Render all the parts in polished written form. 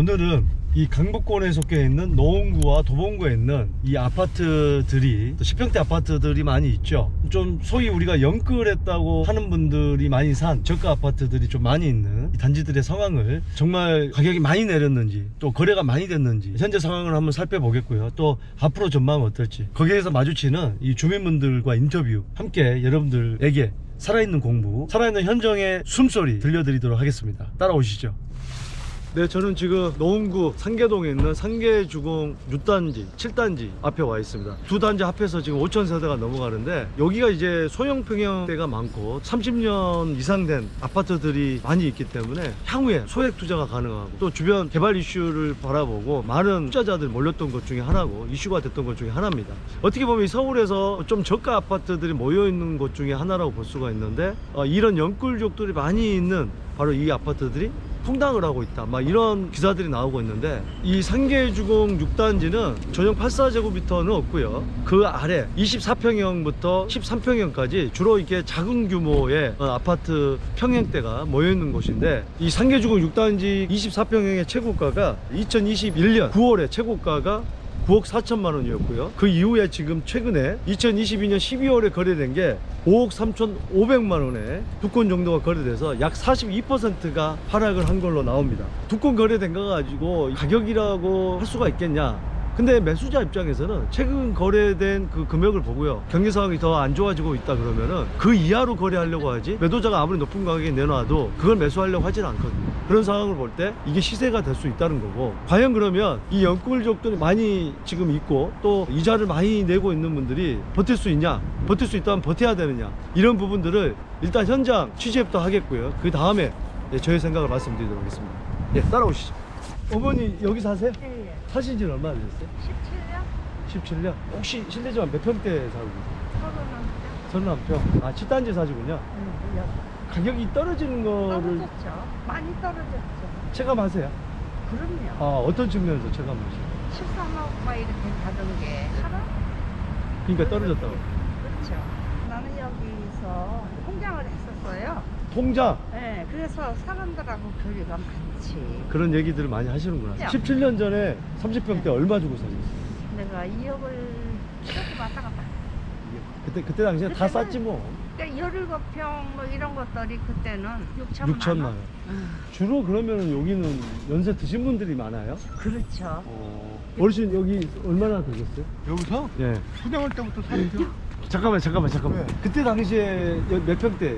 오늘은 이 강북권에 속해 있는 노원구와 도봉구에 있는 이 아파트들이 또 10평대 아파트들이 많이 있죠. 좀 소위 우리가 영끌했다고 하는 분들이 많이 산 저가 아파트들이 좀 많이 있는 이 단지들의 상황을, 정말 가격이 많이 내렸는지 또 거래가 많이 됐는지 현재 상황을 한번 살펴보겠고요. 또 앞으로 전망은 어떨지, 거기에서 마주치는 이 주민분들과 인터뷰 함께 여러분들에게 살아있는 공부, 살아있는 현정의 숨소리 들려드리도록 하겠습니다. 따라오시죠. 네, 저는 지금 노원구 상계동에 있는 상계주공 6단지, 7단지 앞에 와 있습니다. 두 단지 합해서 지금 5,000세대가 넘어가는데, 여기가 이제 소형 평형대가 많고 30년 이상 된 아파트들이 많이 있기 때문에 향후에 소액 투자가 가능하고, 또 주변 개발 이슈를 바라보고 많은 투자자들이 몰렸던 것 중에 하나고 이슈가 됐던 것 중에 하나입니다. 어떻게 보면 이 서울에서 좀 저가 아파트들이 모여 있는 곳 중에 하나라고 볼 수가 있는데, 이런 영끌족들이 많이 있는 바로 이 아파트들이 풍당을 하고 있다, 막 이런 기사들이 나오고 있는데, 이 상계주공 6단지는 전용 84제곱미터는 없고요. 그 아래 24평형부터 13평형까지 주로 이렇게 작은 규모의 아파트 평형대가 모여 있는 곳인데, 이 상계주공 6단지 24평형의 최고가가 2021년 9월에 최고가가 9억 4천만 원이었고요. 그 이후에 지금 최근에 2022년 12월에 거래된 게 5억 3,500만 원에 두 건 정도가 거래돼서 약 42%가 하락을 한 걸로 나옵니다. 두 건 거래된 거 가지고 가격이라고 할 수가 있겠냐? 근데 매수자 입장에서는 최근 거래된 그 금액을 보고요, 경기 상황이 더 안 좋아지고 있다 그러면은 그 이하로 거래하려고 하지, 매도자가 아무리 높은 가격에 내놔도 그걸 매수하려고 하지는 않거든요. 그런 상황을 볼 때 이게 시세가 될 수 있다는 거고, 과연 그러면 이 영끌족들이 많이 지금 있고 또 이자를 많이 내고 있는 분들이 버틸 수 있냐, 버틸 수 있다면 버텨야 되느냐, 이런 부분들을 일단 현장 취재부터 하겠고요. 그 다음에 저의 생각을 말씀드리도록 하겠습니다. 예, 따라오시죠. 어머니 여기 사세요? 예, 예. 사신 지는 얼마나 되셨어요? 17년? 17년? 혹시 실례지만 몇 평대 살고 계세요? 30년? 31평. 아, 7단지 사시군요. 가격이 떨어지는 거를 떨어졌죠. 많이 떨어졌죠. 체감하세요? 그럼요. 아, 어떤 측면에서 체감하시죠? 13억 막 이렇게 가던 게 하나? 그러니까 떨어졌다고. 그렇죠. 나는 여기서 통장을 했었어요. 통장? 네, 그래서 사람들하고 교류가 많지. 그런 얘기들을 많이 하시는구나. 야. 17년 전에 30평대 얼마 주고 사셨어요? 내가 2억을 이렇게 왔다 갔다. 그때 당시에 다 그때는- 쌌지 뭐. 그러니까 17평 뭐 이런 것들이 그때는 6천만 6천만 원. 원. 주로 그러면은 여기는 연세 드신 분들이 많아요? 그렇죠. 어르신 여기 얼마나 되셨어요? 여기서 예. 분양할 때부터 살았죠. 잠깐만. 네. 그때 당시에 몇 평대,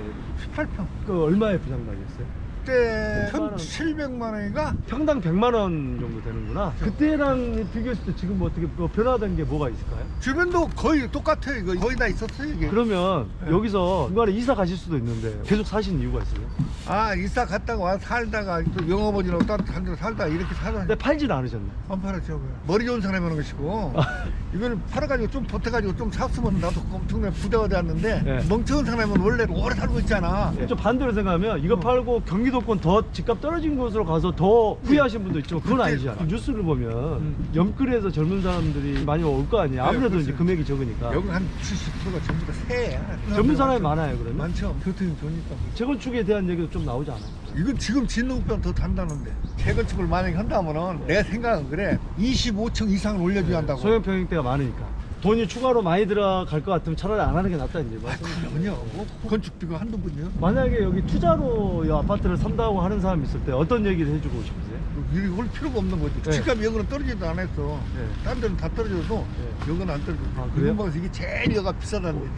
18평. 그 얼마에 분양가격이었어요? 그때 100만 원. 1,700만 원인가? 평당 100만 원 정도 되는구나. 그때랑 비교했을 때 지금 뭐 어떻게 변화된 게 뭐가 있을까요? 주변도 거의 똑같아요. 이거 거의 다 있었어요 이게. 그러면 네. 여기서 중간에 이사 가실 수도 있는데 계속 사신 이유가 있어요? 아 이사 갔다가 와서 살다가 또 영어버지라고 다른 데 살다가 이렇게 살아. 근데 팔지는 않으셨나요? 안 팔았죠. 머리 좋은 사람이 하는 것이고 이걸 팔아가지고 좀 버텨가지고 좀 샀으면 나도 엄청나게 부자가 되었는데 네. 멍청한 사람은 원래 오래 살고 있잖아. 좀 반대로 생각하면 이거 팔고 경기도권 더 집값 떨어진 곳으로 가서 더 후회하신 분도 있지만 그건 그때- 아니잖아. 뉴스를 보면 영끌에서 젊은 사람들이 많이 올 거 아니에요. 아무래도 그렇죠. 이제 금액이 적으니까. 여기 한 70%가 전부 다 새야. 젊은 사람이 많아요, 그러면? 많죠. 교통이 좋으니까. 재건축에 대한 얘기도 좀 나오지 않아요? 이건 지금 짓는 것보다 더 단다는데 재건축을 만약에 한다면은 내 생각은 그래 25층 이상을 올려줘야 한다고. 소형 평형대가 많으니까. 돈이 추가로 많이 들어갈 것 같으면 차라리 안 하는 게 낫다 이제 말씀이죠. 그럼요. 뭐 건축비가 한두 분이요. 만약에 여기 투자로 이 아파트를 산다고 하는 사람이 있을 때 어떤 얘기를 해주고 싶으세요? 이게 올 필요가 없는 거지. 네. 집값이 여기는 떨어지도 안 했어. 네. 딴 데는 다 떨어져도 네. 여기는 안 떨어져. 아, 그래요? 이런 방에서 이게 제일 여가 비싸다는 거지.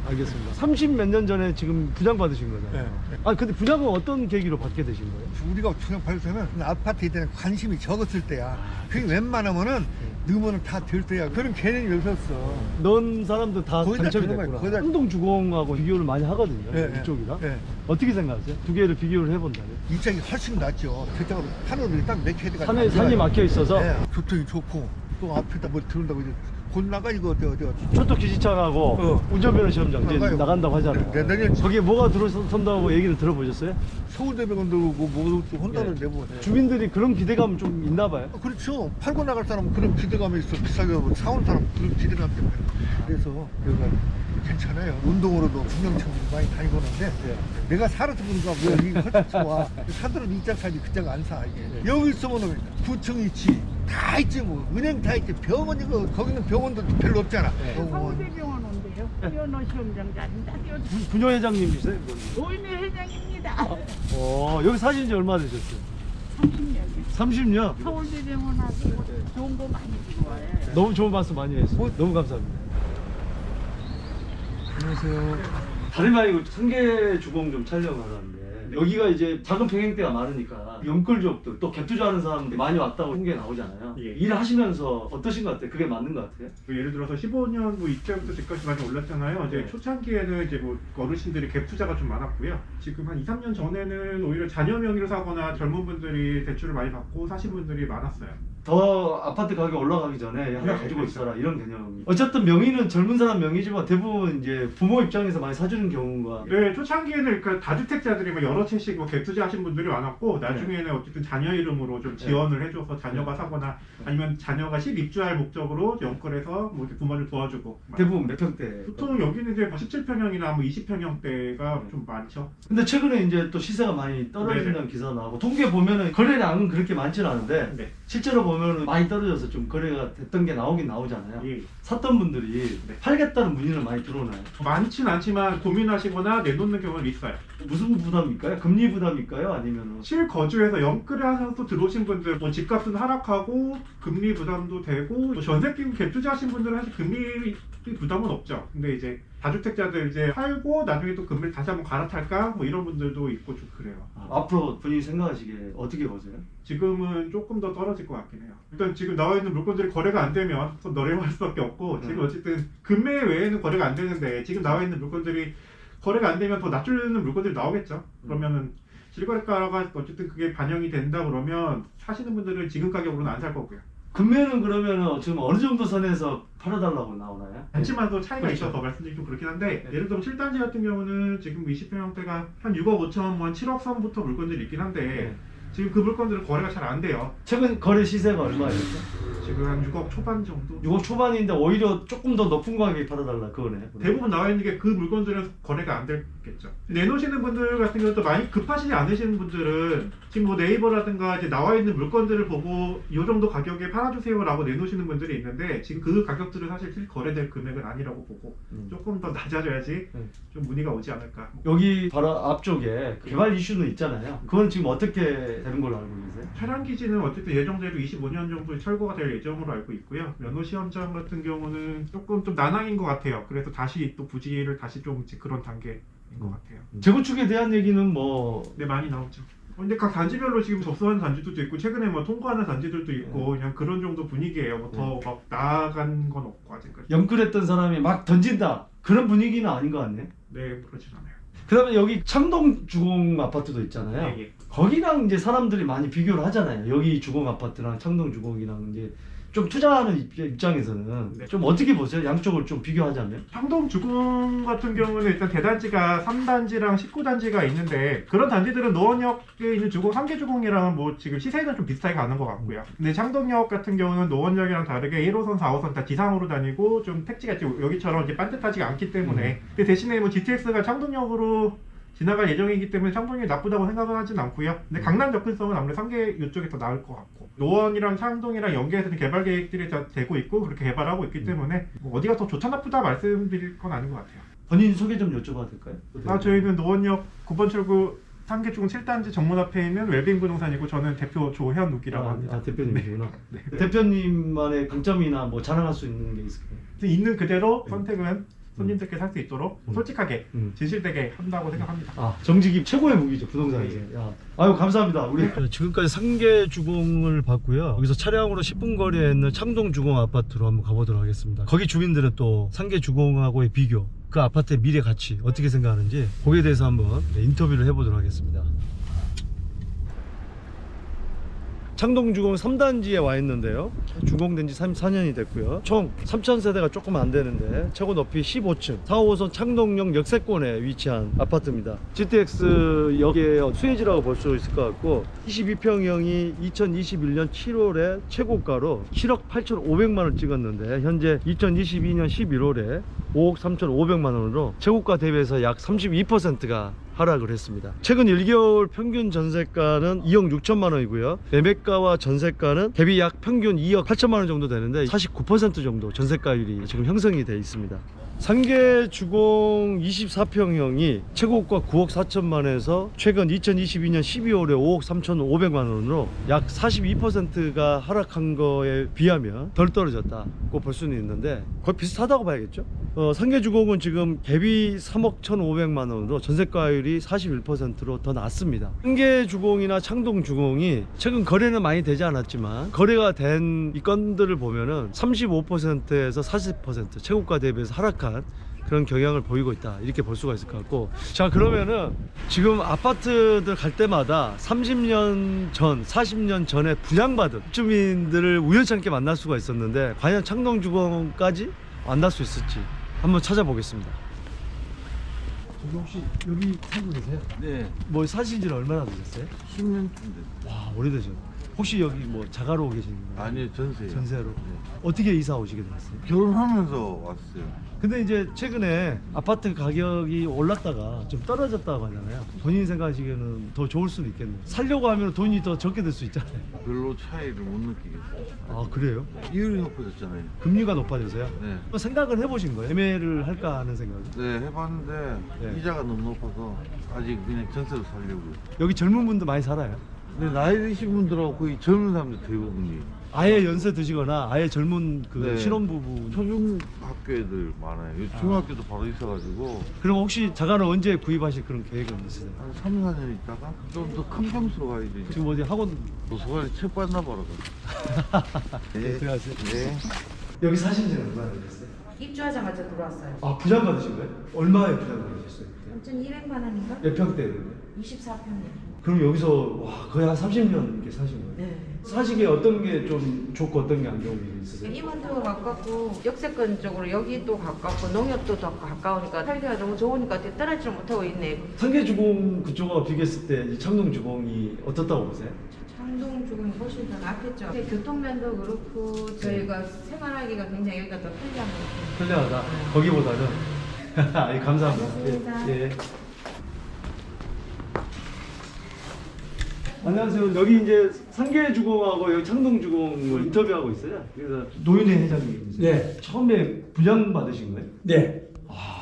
알겠습니다. 30 몇 년 전에 지금 분양 받으신 거잖아요. 네. 아니 근데 분양은 어떤 계기로 받게 되신 거예요? 우리가 분양 받을 때는 아파트에 대한 관심이 적었을 때야. 그게 웬만하면은 넣으면 다 될 때야. 그런 개념이 없었어. 넣은 사람도 다 거의 다 당첨이 되는 거예요. 됐구나. 거의 다- 한동주공하고 비교를 많이 하거든요. 네, 네. 이쪽이랑. 네. 어떻게 생각하세요? 두 개를 비교를 해본다면? 이쪽이 훨씬 낫죠. 저쪽으로 하늘이 딱 맥혀야 돼가지고. 산이 막혀 있어서 네. 교통이 좋고 또 앞에다 뭐 들은다고 이제 곧 나가 이거 초토 기지차하고 운전면허 시험장 이제 나가요. 나간다고 하잖아요. 네, 내년 거기에 뭐가 들어선다고 얘기를 들어보셨어요? 서울대병원 들고 뭐 혼다는 네. 내고. 주민들이 그런 기대감 좀 있나 봐요. 그렇죠. 팔고 나갈 사람은 그런 기대감이 있어. 비싸게 사온 사람 그런 기대감 때문에. 그래서 여기가 괜찮아요. 운동으로도 구경청들이 많이 다니고 오는데 내가 살아서 그런가 왜 이게 훨씬 좋아. 사들은 이짝 사지 그짝 안 사. 이게. 여기 있으면 구청 있지. 다 있지 뭐. 은행 다 있지. 병원 이거 거기는 병원도 별로 없잖아. 서울대병원 온대요. 뛰어노 시험장까지 다 뛰어. 부녀회장님이세요? 노인회 회장입니다. 여기 사신 지 얼마 되셨어요? 30년이요. 30년? 서울대병원하고 좋은 거 많이 주고 와요. 너무 좋은 말씀 많이 했어요. 너무 감사합니다. 안녕하세요. 다름 아니고 상계주공 좀 촬영하는데 여기가 이제 작은 평행대가 많으니까 연끌족들 또 갭투자하는 사람들이 많이 왔다고 통계 나오잖아요. 예. 일하시면서 어떠신 것 같아요? 그게 맞는 것 같아요? 예를 들어서 15년 뭐 이때부터 지금까지 많이 올랐잖아요. 이제 네. 초창기에는 이제 뭐 어르신들이 갭 투자가 좀 많았고요. 지금 한 2, 3년 전에는 오히려 자녀 명의로 사거나 젊은 분들이 대출을 많이 받고 사신 분들이 많았어요. 더 아파트 가격 올라가기 전에 하나 네, 가지고 그렇죠. 있어라 이런 개념. 어쨌든 명의는 젊은 사람 명의지만 대부분 이제 부모 입장에서 많이 사주는 경우가 네, 초창기에는 그러니까 다주택자들이 뭐 여러 채씩 뭐 갭 투자하신 분들이 많았고 나중에는 어쨌든 자녀 이름으로 좀 지원을 해줘서 자녀가 사거나 아니면 자녀가 실입주할 목적으로 연끌해서 뭐 이렇게 부모를 도와주고 대부분 몇 평대. 보통 여기는 이제 17평형이나 뭐 20평형대가 좀 많죠. 근데 최근에 이제 또 시세가 많이 떨어진다는 기사 나오고 통계 보면은 거래량은 그렇게 많지는 않은데 네. 실제로 보면은 많이 떨어져서 좀 거래가 됐던 게 나오긴 나오잖아요. 예. 샀던 분들이 네. 팔겠다는 문의는 많이 들어오나요? 많진 않지만 고민하시거나 내놓는 경우는 있어요. 무슨 부담일까요? 금리 부담일까요? 아니면은 실거주에서 연끌을 하셔서 들어오신 분들 뭐 집값은 하락하고 금리 부담도 되고 뭐 전세 끼고 갭 투자하신 분들은 사실 금리 부담은 없죠. 근데 이제 다주택자들 이제 팔고 나중에 또 금리를 다시 한번 갈아탈까 뭐 이런 분들도 있고 좀 그래요. 앞으로 본인이 생각하시기에 어떻게 보세요? 지금은 조금 더 떨어질 것 같긴 해요. 일단 지금 나와 있는 물건들이 거래가 안 되면 또 너렴할 수밖에 없고 지금 어쨌든 금매 외에는 거래가 안 되는데 지금 나와 있는 물건들이 거래가 안 되면 더 낮추는 물건들이 나오겠죠. 그러면은 실거래가가 어쨌든 그게 반영이 된다 그러면 사시는 분들은 지금 가격으로는 안 살 거고요. 금매는 그러면은 지금 어느 정도 선에서 팔아달라고 나오나요? 단지만 또 차이가 그렇죠. 있어서 말씀드리기 좀 그렇긴 한데 네. 예를 들면 7단지 같은 경우는 지금 20평형대가 한 6억 5천, 뭐 7억 선부터 물건들이 있긴 한데 네. 지금 그 물건들은 거래가 잘 안 돼요. 최근 거래 시세가 얼마였죠? 지금 한 6억 초반 정도? 6억 초반인데 오히려 조금 더 높은 가격에 팔아달라 그거네. 대부분 나와 있는 게 그 물건들은 거래가 안 되겠죠. 내놓으시는 분들 같은 경우도 많이 급하시지 않으시는 분들은 지금 뭐 네이버라든가 이제 나와 있는 물건들을 보고 이 정도 가격에 팔아주세요라고 내놓으시는 분들이 있는데 지금 그 가격들은 사실 거래될 금액은 아니라고 보고 조금 더 낮아져야지 좀 문의가 오지 않을까. 여기 바로 앞쪽에 개발 이슈는 있잖아요. 그건 지금 어떻게 되는 걸로 알고 계세요? 차량 기지는 어쨌든 예정대로 25년 정도에 철거가 될 예정으로 알고 있고요. 면허 시험장 같은 경우는 조금 좀 난항인 것 같아요. 그래서 다시 또 부지를 다시 좀 그런 단계인 것 같아요. 재건축에 대한 얘기는 뭐 네, 많이 나오죠. 근데 각 단지별로 지금 접수하는 단지들도 있고 최근에 뭐 통과하는 단지들도 있고 그냥 그런 정도 분위기예요. 뭐 더 막 나아간 건 없고 아직까지. 연끌했던 사람이 막 던진다 그런 분위기는 아닌 것 같네. 네, 그렇진 않아요. 그다음에 여기 창동 주공 아파트도 있잖아요. 예, 예. 거기랑 이제 사람들이 많이 비교를 하잖아요. 여기 주공 아파트랑 창동 주공이랑 이제 좀 투자하는 입장에서는 네. 좀 어떻게 보세요? 양쪽을 좀 비교하자면. 창동 주공 같은 경우는 일단 대단지가 3단지랑 19단지가 있는데 그런 단지들은 노원역에 있는 주공 3개 주공이랑 뭐 지금 시세는 좀 비슷하게 가는 것 같고요. 근데 창동역 같은 경우는 노원역이랑 다르게 1호선, 4호선 다 지상으로 다니고 좀 택지가 여기처럼 이제 반듯하지가 않기 때문에 근데 대신에 뭐 GTX가 창동역으로 지나갈 예정이기 때문에 창동이 나쁘다고 생각은 하진 않고요. 근데 강남 접근성은 아무래도 3개 이쪽이 더 나을 것 같고 노원이랑 창동이랑 연계해서는 개발 계획들이 다 되고 있고 그렇게 개발하고 있기 때문에 뭐 어디가 더 좋다 나쁘다 말씀드릴 건 아닌 것 같아요. 본인 소개 좀 여쭤봐도 될까요? 저희는 노원역 9번 출구 3개 주공 7단지 정문 앞에 있는 웰빙 부동산이고 저는 대표 조현욱이라고 합니다. 대표님이구나. 네. 대표님만의 강점이나 뭐 자랑할 수 있는 게 있을까요? 있는 그대로 선택은 손님들께 살 수 있도록 솔직하게 진실되게 한다고 생각합니다. 아, 정직이 최고의 무기죠, 부동산에서. 야. 아유, 감사합니다. 우리 지금까지 상계 주공을 봤고요. 여기서 차량으로 10분 거리에 있는 창동 주공 아파트로 한번 가보도록 하겠습니다. 거기 주민들은 또 상계 주공하고의 비교, 그 아파트의 미래 가치 어떻게 생각하는지 거기에 대해서 한번 인터뷰를 해보도록 하겠습니다. 창동주공 3단지에 와 있는데요. 준공된 지 34년이 됐고요. 총 3,000세대가 조금 안 되는데 최고 높이 15층 4호선 창동역 역세권에 위치한 아파트입니다. GTX 역의 수혜지라고 볼 수 있을 것 같고 22평형이 2021년 7월에 최고가로 7억 8,500만원 찍었는데 현재 2022년 11월에 5억 3,500만원으로 최고가 대비해서 약 32%가 하락을 했습니다. 최근 1개월 평균 전세가는 2억 6천만 원이고요. 매매가와 전세가는 대비 약 평균 2억 8천만 원 정도 되는데 49% 정도 전세가율이 지금 형성이 되어 있습니다. 상계 주공 24평형이 최고가 9억 4천만에서 최근 2022년 12월에 5억 3,500만 원으로 약 42%가 하락한 거에 비하면 덜 떨어졌다고 볼 수는 있는데 거의 비슷하다고 봐야겠죠. 상계 주공은 지금 대비 3억 1,500만 원으로 전세가율이 41%로 더 낮습니다. 상계 주공이나 창동 주공이 최근 거래는 많이 되지 않았지만 거래가 된 이 건들을 보면은 35%에서 40% 최고가 대비해서 하락한 그런 경향을 보이고 있다, 이렇게 볼 수가 있을 것 같고, 자 그러면은 지금 아파트들 갈 때마다 30년 전 40년 전에 분양받은 입주민들을 우연찮게 만날 수가 있었는데 과연 창동주공까지 만날 수 있을지 한번 찾아보겠습니다. 저기 혹시 여기 살고 계세요? 네, 뭐 사신 지는 얼마나 되셨어요? 10년쯤 됐어요. 와, 오래되죠. 혹시 여기 뭐 자가로 계시는 거예요? 아니요, 전세요. 전세로. 네. 어떻게 이사 오시게 되셨어요? 결혼하면서 왔어요. 근데 이제 최근에 아파트 가격이 올랐다가 좀 떨어졌다고 하잖아요. 본인 생각하시기에는 더 좋을 수도 있겠네요. 살려고 하면 돈이 더 적게 들 수 있잖아요. 별로 차이를 못 느끼겠어요. 아, 그래요? 이율이 높아졌잖아요. 금리가 높아져서요? 네. 생각은 해보신 거예요? 매매를 할까 하는 생각이? 네, 해봤는데 네. 이자가 너무 높아서 아직 그냥 전세로 살려고요. 여기 젊은 분들 많이 살아요? 근데 나이 드신 분들하고 거의 젊은 사람들 대부분이에요. 아예 연세 드시거나 아예 젊은 그 네. 신혼부부. 초중학교 애들 많아요. 여기 중학교도 바로 있어가지고 그럼 혹시 자가는 언제 구입하실 그런 계획은 있으세요? 한 3, 4년 있다가 좀 더 큰 평수로 가야 되지. 지금 어디 학원 도서관에 책 받나 봐라. 네. 들어가세요? 네. 여기 사신 지는 얼마나 되셨어요? 입주하자마자 들어왔어요. 아, 부장 받으신 거예요? 얼마에 부장 받으셨어요? 3,200만 원인가? 몇 평대예요? 24평이요. 그럼 여기서 와 거의 한 30년 이렇게 사신 거예요? 네. 사시기에 어떤 게 좀 좋고 어떤 게 안 좋은 게 있으세요? 임원도가 가깝고 역세권 쪽으로 여기도 가깝고 농협도 더 가까우니까 살기가 너무 좋으니까 어떻게 떠나지를 못하고 있네. 상계주공 그쪽하고 비교했을 때 이 창동주공이 어떻다고 보세요? 창동 주공이 훨씬 더 낫겠죠. 교통면도 그렇고 저희가 생활하기가 굉장히 여기가 더 편리한 것 같아요. 편리하다. 거기보다는. 예, 감사합니다. 고맙습니다. 예, 예. 안녕하세요. 여기 이제 상계주공하고 여기 창동주공을 인터뷰하고 있어요. 그래서 노윤혜 회장님이세요. 네. 처음에 분양 받으신 거예요? 네.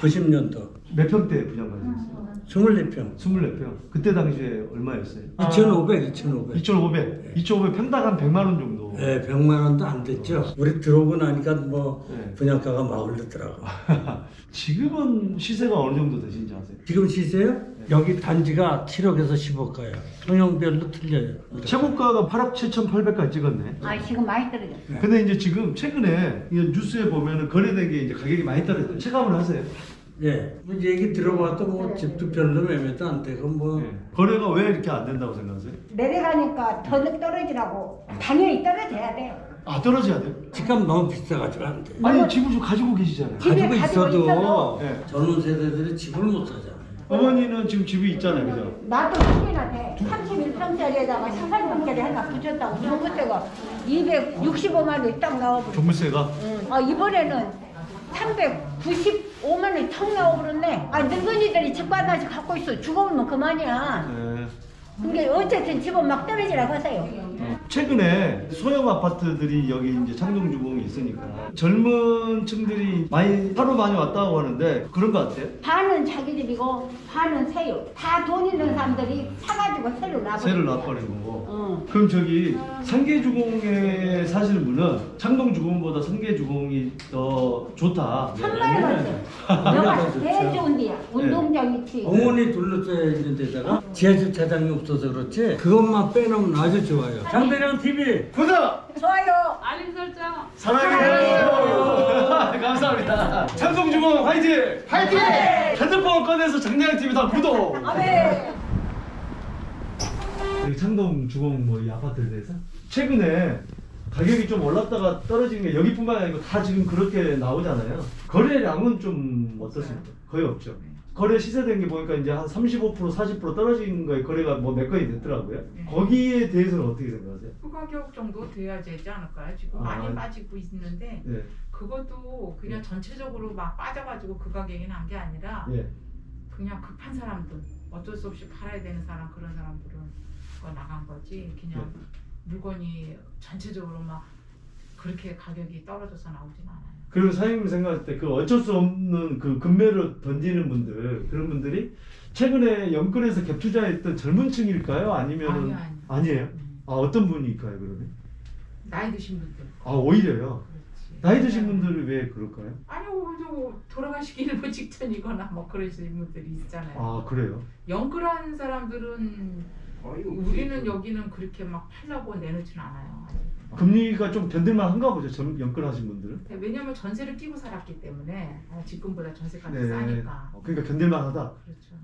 90년도 몇 평대 분양 받으셨어요? 24평. 24평. 그때 당시에 얼마였어요? 2,500. 2,500. 2,500 평당 한 100만 원 정도. 네, 100만 원도 안 됐죠. 우리 들어오고 나니까 뭐 네. 분양가가 막 오르더라고. 지금은 시세가 어느 정도 되신지 아세요? 지금 시세요? 여기 단지가 7억에서 10억가요. 평형별로 틀려요. 최고가가 8억 7,800까지 찍었네. 아 지금 많이 떨어졌어. 근데 이제 지금 최근에 이 뉴스에 보면은 거래된 게 이제 가격이 많이 떨어졌어요. 체감을 하세요? 예. 뭐 얘기 들어봐도 뭐 집도 별로 매매도 안 되고 뭐. 네. 거래가 왜 이렇게 안 된다고 생각하세요? 내려가니까 더 떨어지라고. 당연히 떨어져야 돼요. 아, 떨어져야 돼요? 집값 너무 비싸가지고 안 돼. 아니 집을 좀 가지고 계시잖아요. 집에 가지고 가지고 있어도 있어도. 네. 젊은 세대들이 집을 못 사잖아요. 어머니는 지금 집이 있잖아요, 그죠? 나도 10이나 돼. 31평짜리에다가 18평짜리 하나 붙였다고. 종부세가 265만 원이 딱 나와버려. 종부세가? 아 이번에는 395만 원이 턱 나와버렸네. 아 늙은이들이 집 하나씩 갖고 있어. 죽어오면 그만이야. 네. 근데 어쨌든 집은 막 떨어지라고 하세요. 최근에 소형 아파트들이 여기 이제 창동주공이 있으니까 젊은 층들이 하루 많이 왔다고 하는데 그런 것 같아요? 반은 자기 집이고 반은 새요. 다 돈 있는 사람들이 사가지고 새로 놔버려. 새를 놔버리는 거고. 응. 그럼 저기 상계주공에 사시는 분은 창동주공보다 상계주공이 더 좋다. 한마리 봤어. 여가 제일 좋은 데야. 운동장 위치. 공원이 둘러싸여 있는 데다가 지하주차장이 없어서 그렇지 그것만 빼놓으면 아주 좋아요. 장대령 TV 구독! 좋아요. 알림 설정. 사랑해요. 감사합니다. 창동주공 화이팅! 화이팅! 핸드폰 꺼내서 장량TV 다 구독! 아멘. 여기 창동주공 뭐 이 아파트에 대해서 최근에 가격이 좀 올랐다가 떨어지는 게 여기뿐만 아니고 다 지금 그렇게 나오잖아요. 거래량은 좀 어떻습니까? 거의 없죠. 거래 시세된 게 보니까 이제 한 35% 40% 떨어진 거에 거래가 뭐 몇 건이 됐더라고요. 거기에 대해서는 어떻게 생각하세요? 그 가격 정도 돼야 되지 않을까요? 지금 아. 많이 빠지고 있는데 네. 그것도 그냥 전체적으로 막 빠져가지고 그 가격이 난 게 아니라 예. 그냥 급한 사람들 어쩔 수 없이 팔아야 되는 사람 그런 사람들은 그거 나간 거지 그냥 물건이 전체적으로 막 그렇게 가격이 떨어져서 나오진 않아요. 그리고 사장님 생각할 때 그 어쩔 수 없는 그 금매를 던지는 분들 그런 분들이 최근에 연끌에서 갭 투자했던 젊은 층일까요? 아니면은 아니요. 아니에요? 아 어떤 분일까요 그러면? 나이 드신 분들. 아 오히려요. 그렇지. 나이 드신 분들은 왜 그럴까요? 아니 오히려 돌아가시기 일보 직전이거나 뭐 그러시는 분들이 있잖아요. 아 그래요? 연끌한 사람들은 우리는 여기는 그렇게 막 팔려고 내놓지는 않아요. 아직. 금리가 좀 견딜만 한가 보죠. 연끌하신 분들은. 왜냐면 전세를 끼고 살았기 때문에 지금보다 전세값이 네. 싸니까. 그러니까 견딜만하다. 그렇죠.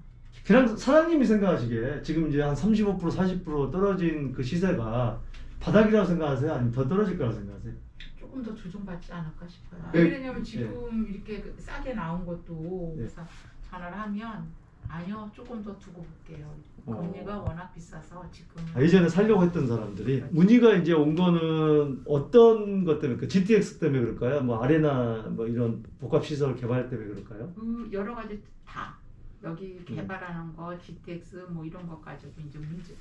그냥 사장님이 생각하시기에 지금 이제 한 35% 40% 떨어진 그 시세가 바닥이라고 생각하세요? 아니면 더 떨어질 거라고 생각하세요? 조금 더 조정받지 않을까 싶어요. 네. 왜냐면 지금 이렇게 싸게 나온 것도 네. 그래서 전화를 하면 아니요 조금 더 두고 볼게요. 금리가 워낙 비싸서 지금. 예전에 살려고 했던 사람들이 문의가 이제 온 거는 어떤 것 때문에 GTX 때문에 그럴까요? 뭐 아레나 뭐 이런 복합 시설 개발 때문에 그럴까요? 그 여러 가지 다 여기 개발하는 거 GTX 뭐 이런 것 가지고 이제 문제.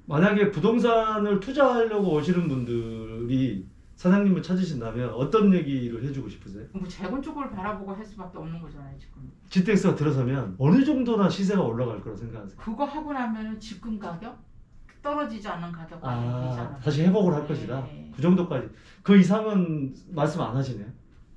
만약에 부동산을 투자하려고 오시는 분들이 사장님을 찾으신다면 어떤 얘기를 해주고 싶으세요? 뭐 재건축을 바라보고 할 수밖에 없는 거잖아요 지금. GTX가 들어서면 어느 정도나 시세가 올라갈 거라 생각하세요? 그거 하고 나면은 지금 가격 떨어지지 않는 가격 되잖아요. 다시 회복을 할 것이다. 그 정도까지. 그 이상은 말씀 안 하시네요.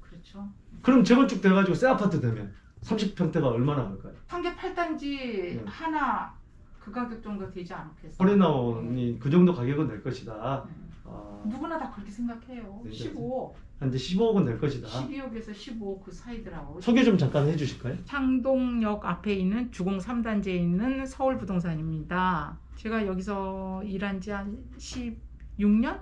그렇죠. 그럼 재건축 돼가지고 새 아파트 되면 30평대가 얼마나 할까요? 상계 8단지 하나 그 가격 정도 되지 않겠어요? 허리나온이 그 정도 가격은 될 것이다. 아, 누구나 다 그렇게 생각해요. 네, 15억, 한 이제 15억은 될 것이다. 12억에서 15억 그 사이더라고. 소개 좀 잠깐 해주실까요? 창동역 앞에 있는 주공 3단지에 있는 서울부동산입니다. 제가 여기서 일한 지 한 16년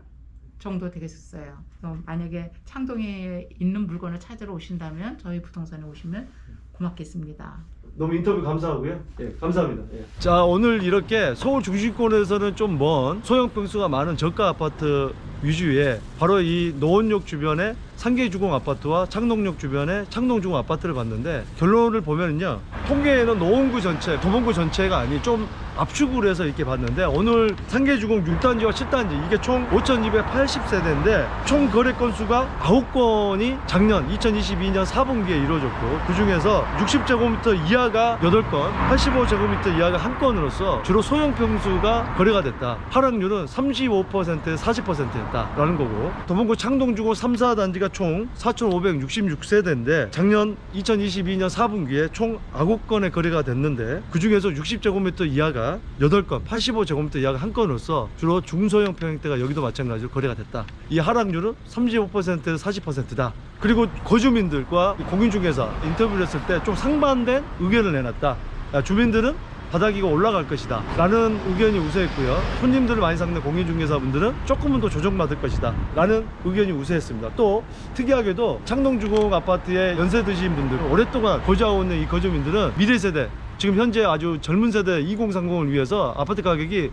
정도 되겠어요. 그래서 만약에 창동에 있는 물건을 찾으러 오신다면 저희 부동산에 오시면 고맙겠습니다. 너무 인터뷰 감사하고요. 예, 감사합니다. 자, 오늘 이렇게 서울 중심권에서는 좀 먼 소형 평수가 많은 저가 아파트 위주의 바로 이 노원역 주변의 상계주공 아파트와 창동역 주변의 창동주공 아파트를 봤는데 결론을 보면은요, 통계에는 노원구 전체, 도봉구 전체가 아닌 좀 압축을 해서 이렇게 봤는데 오늘 상계주공 6단지와 7단지 이게 총 5,280세대인데 총 거래 건수가 9건이 작년 2022년 4분기에 이루어졌고 그 중에서 60제곱미터 이하가 8건, 85제곱미터 이하가 1건으로서 주로 소형 평수가 거래가 됐다. 하락률은 35%, 40%였다라는 거고 도봉구 창동주공 3, 4단지가 총 4,566세대인데 작년 2022년 4분기에 총 9건의 거래가 됐는데 그 중에서 60제곱미터 이하가 8건, 85제곱미터 이하가 1건으로서 주로 중소형 평형대가 여기도 마찬가지로 거래가 됐다. 이 하락률은 35%에서 40%다. 그리고 거주민들과 공인중개사 인터뷰를 했을 때 좀 상반된 의견을 내놨다. 주민들은 바닥이가 올라갈 것이다 라는 의견이 우세했고요, 손님들을 많이 상대한 공인중개사분들은 조금은 더 조정받을 것이다 라는 의견이 우세했습니다. 또 특이하게도 창동주공 아파트에 연세 드신 분들, 오랫동안 거주하고 있는 이 거주민들은 미래세대, 지금 현재 아주 젊은 세대 2030을 위해서 아파트 가격이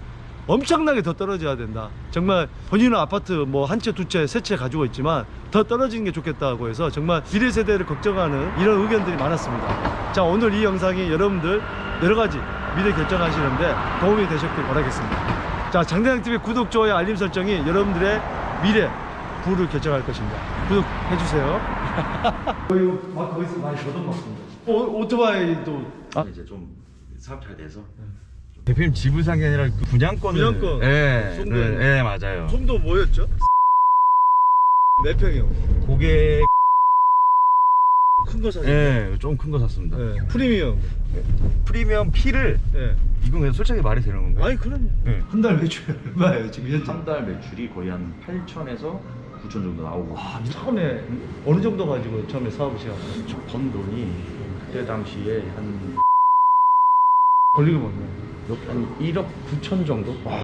엄청나게 더 떨어져야 된다. 정말 본인은 아파트 뭐 한 채, 두 채, 세 채 가지고 있지만 더 떨어지는 게 좋겠다고 해서 정말 미래 세대를 걱정하는 이런 의견들이 많았습니다. 자, 오늘 이 영상이 여러분들 여러 가지 미래 결정하시는데 도움이 되셨길 바라겠습니다. 자, 장대장TV 구독, 좋아요, 알림 설정이 여러분들의 미래 부를 결정할 것입니다. 구독해주세요. 거기서 많이 얻어먹습니다. 오토바이도 이제 좀 사업 잘 돼서 대표님 집을 산 게 아니라 그 분양권을. 분양권. 예, 송도에. 예, 맞아요. 송도 뭐였죠? 몇 평이요? 고객. 큰 거 사죠? 예, 좀 큰 거 샀습니다. 네. 프리미엄. 프리미엄 피를 네. 이건 그냥 솔직하게 말이 되는 건가요? 아니 그럼요. 네. 한 달 매출 얼마예요 지금 현재? 한 달 매출이 거의 한 8천에서 9천 정도 나오고 처음에 어느 정도 가지고 처음에 사업을 시작했어요? 번 돈이 그때 당시에 한 권리금 얼마예요? 1억 9천 정도?